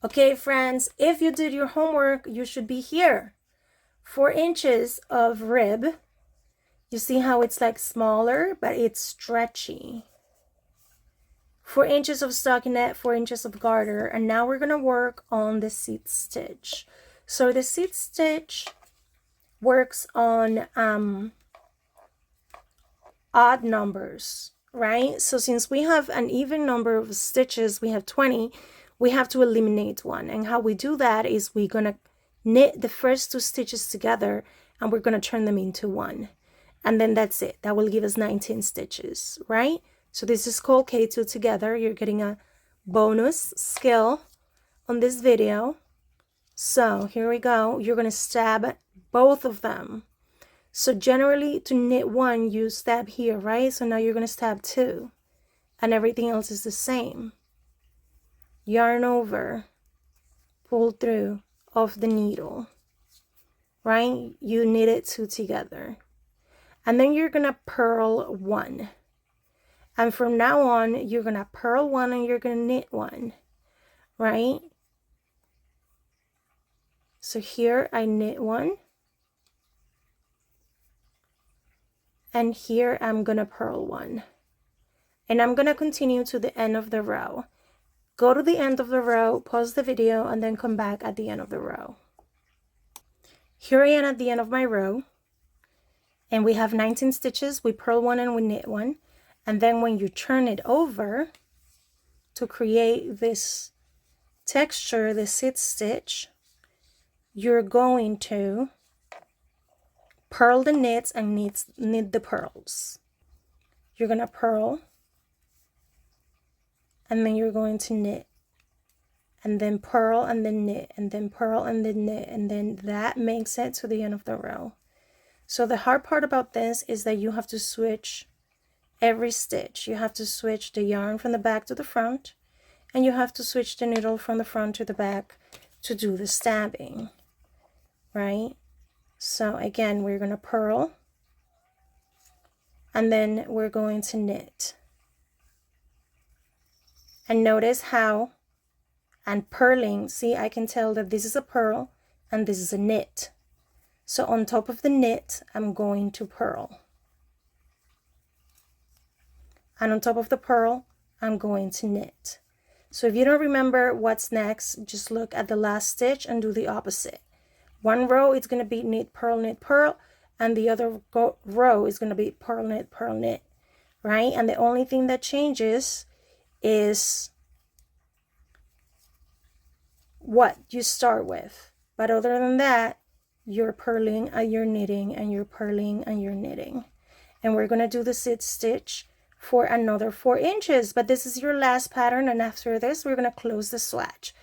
Okay, friends, if you did your homework, you should be here. 4 inches of rib. You see how it's like smaller, but it's stretchy. 4 inches of stockinette, 4 inches of garter, and now we're gonna work on the seat stitch. So the seat stitch works on odd numbers, right? So since we have an even number of stitches, we have 20, we have to eliminate one. And how we do that is we're gonna knit the first 2 stitches together and we're gonna turn them into one. And then that's it. That will give us 19 stitches, right? So this is called K2 together. You're getting a bonus skill on this video. So here we go. You're gonna stab both of them. So generally to knit one, you stab here, right? So now you're gonna stab 2 and everything else is the same. Yarn over, pull through of the needle, right? You knit it 2 together. And then you're gonna purl 1. And from now on, you're gonna purl 1 and you're gonna knit 1, right? So here I knit 1. And here I'm gonna purl 1. And I'm gonna continue to the end of the row. Go to the end of the row, pause the video, and then come back at the end of the row. Here I am at the end of my row. And we have 19 stitches. We purl 1 and we knit 1. And then when you turn it over to create this texture, the seat stitch, you're going to purl the knits and knit the purls. You're gonna purl and then you're going to knit and then purl and then knit and then purl and then knit, and then that makes it to the end of the row. So the hard part about this is that you have to switch every stitch. You have to switch the yarn from the back to the front, and you have to switch the needle from the front to the back to do the stabbing, right? So again, we're going to purl and then we're going to knit. And notice how and purling, see, I can tell that this is a purl and this is a knit. So on top of the knit, I'm going to purl. And on top of the purl, I'm going to knit. So if you don't remember what's next, just look at the last stitch and do the opposite. One row it's going to be knit, purl, and the other row is going to be purl, knit, right? And the only thing that changes is what you start with. But other than that, you're purling and you're knitting and you're purling and you're knitting. And we're going to do the seat stitch for another 4 inches, but this is your last pattern, and after this we're going to close the swatch.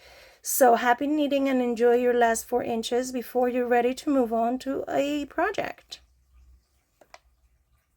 So happy knitting and enjoy your last 4 inches before you're ready to move on to a project.